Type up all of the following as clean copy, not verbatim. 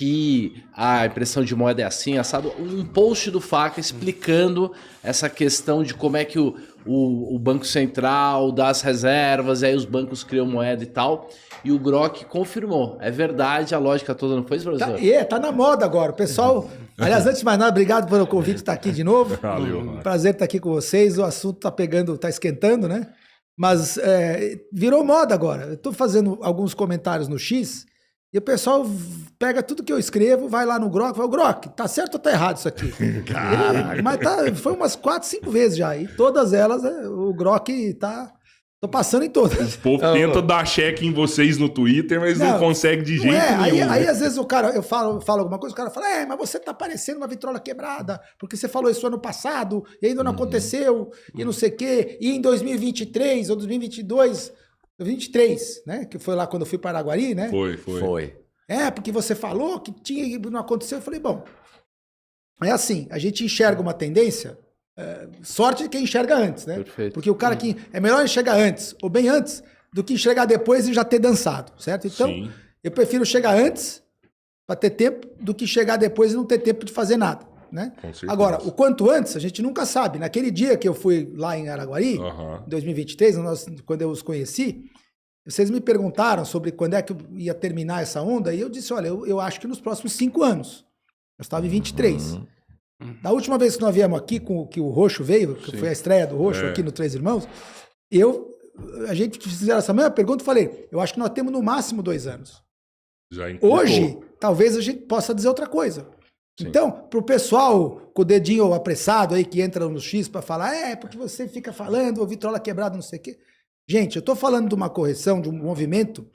que a impressão de moeda é assim, assado, um post do Faca explicando essa questão de como é que o Banco Central dá as reservas, e aí os bancos criam moeda e tal, e o Grok confirmou. É verdade, a lógica toda não foi isso, professor? Tá na moda agora. O pessoal, aliás, antes de mais nada, obrigado pelo convite de estar aqui de novo. Valeu. Prazer estar aqui com vocês. O assunto tá esquentando, né? Mas virou moda agora. Eu estou fazendo alguns comentários no X e o pessoal pega tudo que eu escrevo, vai lá no Grok e fala, Grok, tá certo ou tá errado isso aqui? Mas foi umas 4, 5 vezes já. E todas elas, o Grok tá... Tô passando em todas. O povo tenta dar cheque em vocês no Twitter, mas não consegue de jeito nenhum. Aí às vezes o cara, eu falo alguma coisa, o cara fala, mas você tá parecendo uma vitrola quebrada, porque você falou isso ano passado, e ainda não aconteceu, e não sei o quê, e em 2023 ou 2022, 2023, né, que foi lá quando eu fui para Araguari, né? Foi. Porque você falou que tinha e não aconteceu. Eu falei, bom, é assim, a gente enxerga uma tendência... sorte de quem enxerga antes, né? Perfeito. Porque o cara que é melhor enxergar antes, ou bem antes, do que enxergar depois e já ter dançado, certo? Então, Sim. eu prefiro chegar antes para ter tempo do que chegar depois e não ter tempo de fazer nada, né? Com certeza. Agora, o quanto antes, a gente nunca sabe. Naquele dia que eu fui lá em Araguari, em 2023, quando eu os conheci, vocês me perguntaram sobre quando é que ia terminar essa onda, e eu disse, olha, eu acho que nos próximos 5 anos. Eu estava em 23. Da última vez que nós viemos aqui, que o Roxo veio, que foi a estreia do Roxo aqui no Três Irmãos, a gente fizeram essa mesma pergunta e falei, eu acho que nós temos no máximo 2 anos. Hoje, talvez a gente possa dizer outra coisa. Sim. Então, pro pessoal com o dedinho apressado aí, que entra no X para falar, porque você fica falando, vitrola quebrada, não sei o quê. Gente, eu tô falando de uma correção, de um movimento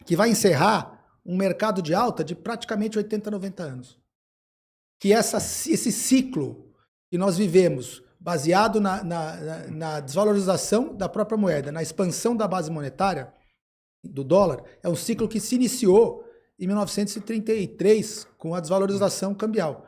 que vai encerrar um mercado de alta de praticamente 80, 90 anos. Que esse ciclo que nós vivemos, baseado na desvalorização da própria moeda, na expansão da base monetária do dólar, é um ciclo que se iniciou em 1933 com a desvalorização cambial.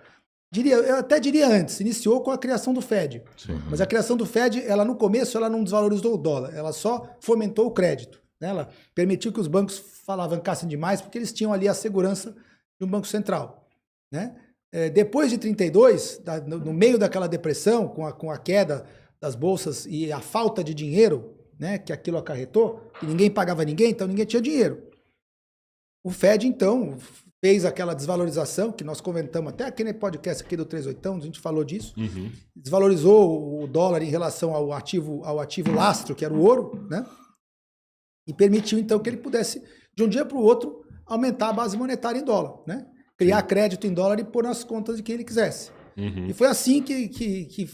Eu até diria antes, iniciou com a criação do Fed. Sim. Mas a criação do Fed, no começo, ela não desvalorizou o dólar, ela só fomentou o crédito, né? Ela permitiu que os bancos alavancassem demais, porque eles tinham ali a segurança de um banco central, né? Depois de 32, no meio daquela depressão, com a queda das bolsas e a falta de dinheiro, né, que aquilo acarretou, que ninguém pagava ninguém, então ninguém tinha dinheiro. O Fed, então, fez aquela desvalorização, que nós comentamos até aqui no podcast aqui do 38, a gente falou disso, desvalorizou o dólar em relação ao ativo lastro, que era o ouro, né, e permitiu, então, que ele pudesse, de um dia para o outro, aumentar a base monetária em dólar, né? Criar crédito em dólar e pôr nas contas de quem ele quisesse. E foi assim que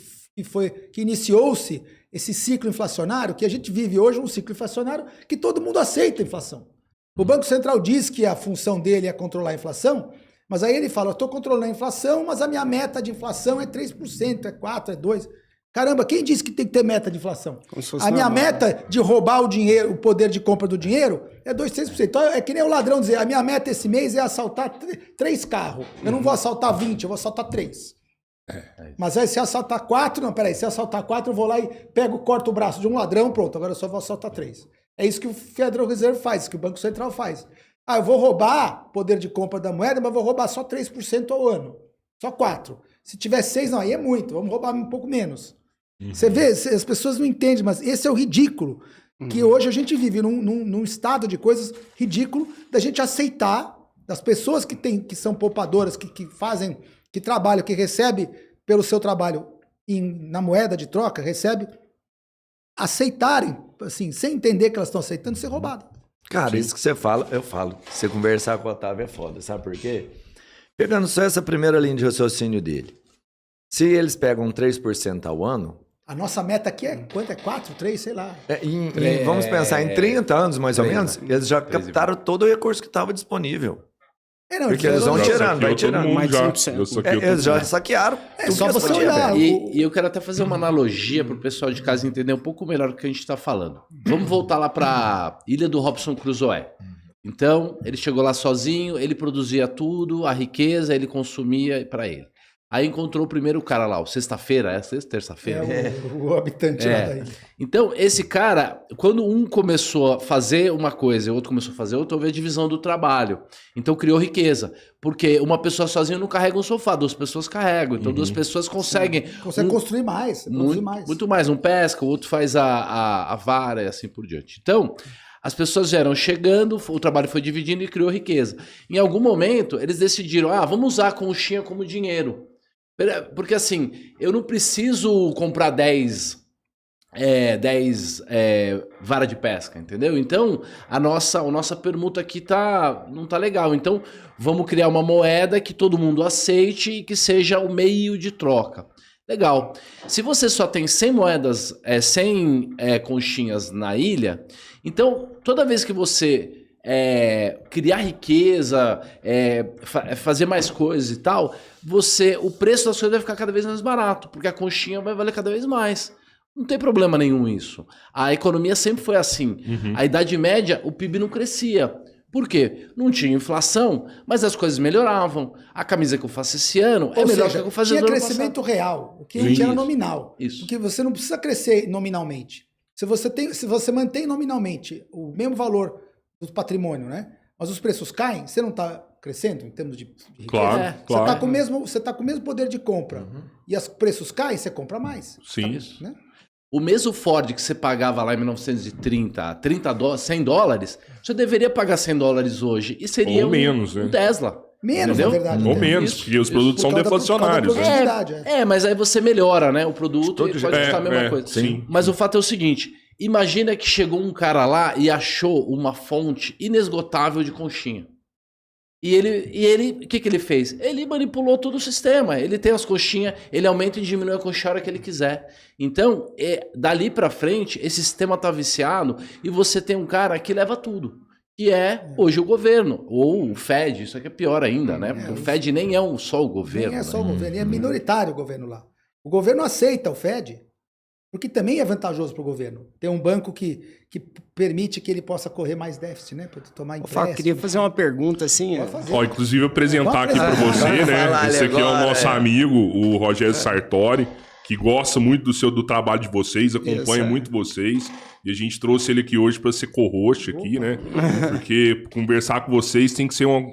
iniciou-se esse ciclo inflacionário, que a gente vive hoje, um ciclo inflacionário que todo mundo aceita a inflação. O Banco Central diz que a função dele é controlar a inflação, mas aí ele fala, eu estou controlando a inflação, mas a minha meta de inflação é 3%, é 4%, é 2%. Caramba, quem disse que tem que ter meta de inflação? A minha meta de roubar o dinheiro, o poder de compra do dinheiro, é 2, 3%. Então é que nem o ladrão dizer, a minha meta esse mês é assaltar 3 carros. Eu não vou assaltar 20, eu vou assaltar 3. Mas aí se assaltar 4, não, peraí, se assaltar 4, eu vou lá e corto o braço de um ladrão, pronto, agora eu só vou assaltar 3. É isso que o Federal Reserve faz, que o Banco Central faz. Eu vou roubar poder de compra da moeda, mas vou roubar só 3% ao ano. Só 4. Se tiver 6, não, aí é muito, vamos roubar um pouco menos. Você vê, as pessoas não entendem, mas esse é o ridículo que hoje a gente vive num estado de coisas ridículo da gente aceitar, das pessoas que são poupadoras, que trabalham, que recebem pelo seu trabalho na moeda de troca, aceitarem, assim, sem entender que elas estão aceitando, ser roubado. Cara, isso que você fala, eu falo. Você conversar com o Otávio é foda, sabe por quê? Pegando só essa primeira linha de raciocínio dele. Se eles pegam 3% ao ano... A nossa meta aqui é quanto? É 4, 3, sei lá. Vamos pensar, em 30 anos, mais ou menos, eles já captaram todo o recurso que estava disponível. Porque eles vão tirando, vai tirando. Eles já saquearam. Só você olhar. E eu quero até fazer uma analogia para o pessoal de casa entender um pouco melhor o que a gente está falando. Vamos voltar lá para a ilha do Robinson Crusoe. Então, ele chegou lá sozinho, ele produzia tudo, a riqueza, ele consumia para ele. Aí encontrou o primeiro cara lá, o sexta-feira, é sexta, terça-feira? O habitante lá daí. Então, esse cara, quando um começou a fazer uma coisa e o outro começou a fazer outra, houve a divisão do trabalho. Então, criou riqueza. Porque uma pessoa sozinha não carrega um sofá, 2 pessoas carregam. Então, 2 pessoas conseguem... Consegue construir mais, produzir mais. Muito mais. Um pesca, o outro faz a vara e assim por diante. Então, as pessoas vieram chegando, o trabalho foi dividindo e criou riqueza. Em algum momento, eles decidiram, vamos usar a conchinha como dinheiro. Porque assim, eu não preciso comprar 10 vara de pesca, entendeu? Então, a nossa permuta aqui não tá legal. Então, vamos criar uma moeda que todo mundo aceite e que seja o meio de troca. Legal. Se você só tem 100 moedas, 100 conchinhas na ilha, então, toda vez que você criar riqueza, fazer mais coisas e tal, o preço das coisas vai ficar cada vez mais barato, porque a conchinha vai valer cada vez mais. Não tem problema nenhum isso. A economia sempre foi assim. A Idade Média, o PIB não crescia. Por quê? Não tinha inflação, mas as coisas melhoravam. A camisa que eu faço esse ano é melhor que a que eu fazia no ano passado. Tinha crescimento real, o que não tinha era nominal. Isso. Porque você não precisa crescer nominalmente. Se você mantém nominalmente o mesmo valor do patrimônio, né? Mas os preços caem, você não está crescendo em termos de riqueza? Claro. Você está com o mesmo poder de compra e os preços caem, você compra mais. Sim. Né? O mesmo Ford que você pagava lá em 1930, $100, você deveria pagar $100 hoje. E seria Ou menos, um Tesla. Menos, entendeu? na verdade. Ou menos, porque os produtos são deflacionários. Por causa da produtividade, mas aí você melhora, né? O produto e pode custar a mesma coisa. Sim. Mas o fato é o seguinte, imagina que chegou um cara lá e achou uma fonte inesgotável de conchinha. E ele, o que ele fez? Ele manipulou todo o sistema. Ele tem as conchinhas, ele aumenta e diminui a conchinha a hora que ele quiser. Então, dali pra frente, esse sistema tá viciado e você tem um cara que leva tudo. Que hoje o governo, ou o Fed, isso aqui é pior ainda, né? Porque o Fed nem é só o governo. Nem é só o governo, é minoritário o governo lá. O governo aceita o Fed, porque também é vantajoso para o governo. Ter um banco que permite que ele possa correr mais déficit, né? Para tomar empréstimo. Eu queria fazer uma pergunta assim. Inclusive, apresentar aqui para você, né? Esse aqui é o nosso amigo, o Rogério Sartori, que gosta muito do trabalho de vocês, acompanha muito vocês. E a gente trouxe ele aqui hoje para ser co-host aqui, né? Porque conversar com vocês tem que ser um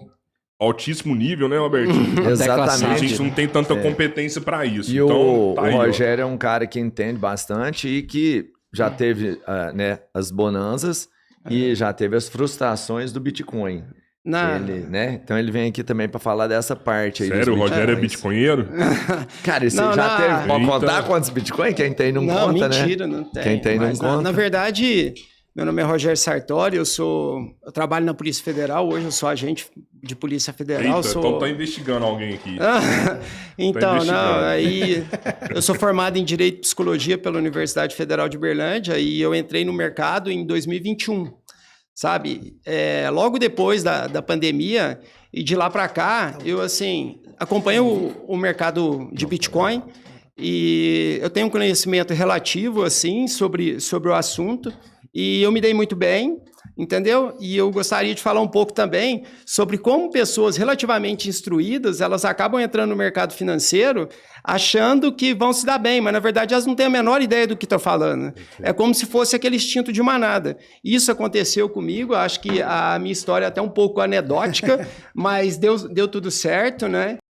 altíssimo nível, né, Albertinho? Exatamente. A gente não tem tanta competência para isso. E então, o Rogério é um cara que entende bastante e que já teve as bonanças e já teve as frustrações do Bitcoin. Ele, né? Então ele vem aqui também para falar dessa parte aí. Sério, o Rogério é bitcoinheiro? Cara, você já teve. Pode contar quantos Bitcoin? Quem tem não conta, mentira, né? Não tem. Quem tem não conta. Na verdade, meu nome é Rogério Sartori, eu trabalho na Polícia Federal, hoje eu sou agente de Polícia Federal. Então tá investigando alguém aqui. Então, aí eu sou formado em Direito e Psicologia pela Universidade Federal de Uberlândia e eu entrei no mercado em 2021. Sabe, logo depois da pandemia, e de lá para cá, eu, assim, acompanho o mercado de Bitcoin e eu tenho um conhecimento relativo, assim, sobre o assunto e eu me dei muito bem, entendeu? E eu gostaria de falar um pouco também sobre como pessoas relativamente instruídas, elas acabam entrando no mercado financeiro achando que vão se dar bem, mas na verdade elas não têm a menor ideia do que estão falando. É como se fosse aquele instinto de manada. Isso aconteceu comigo, acho que a minha história é até um pouco anedótica, mas deu tudo certo, né?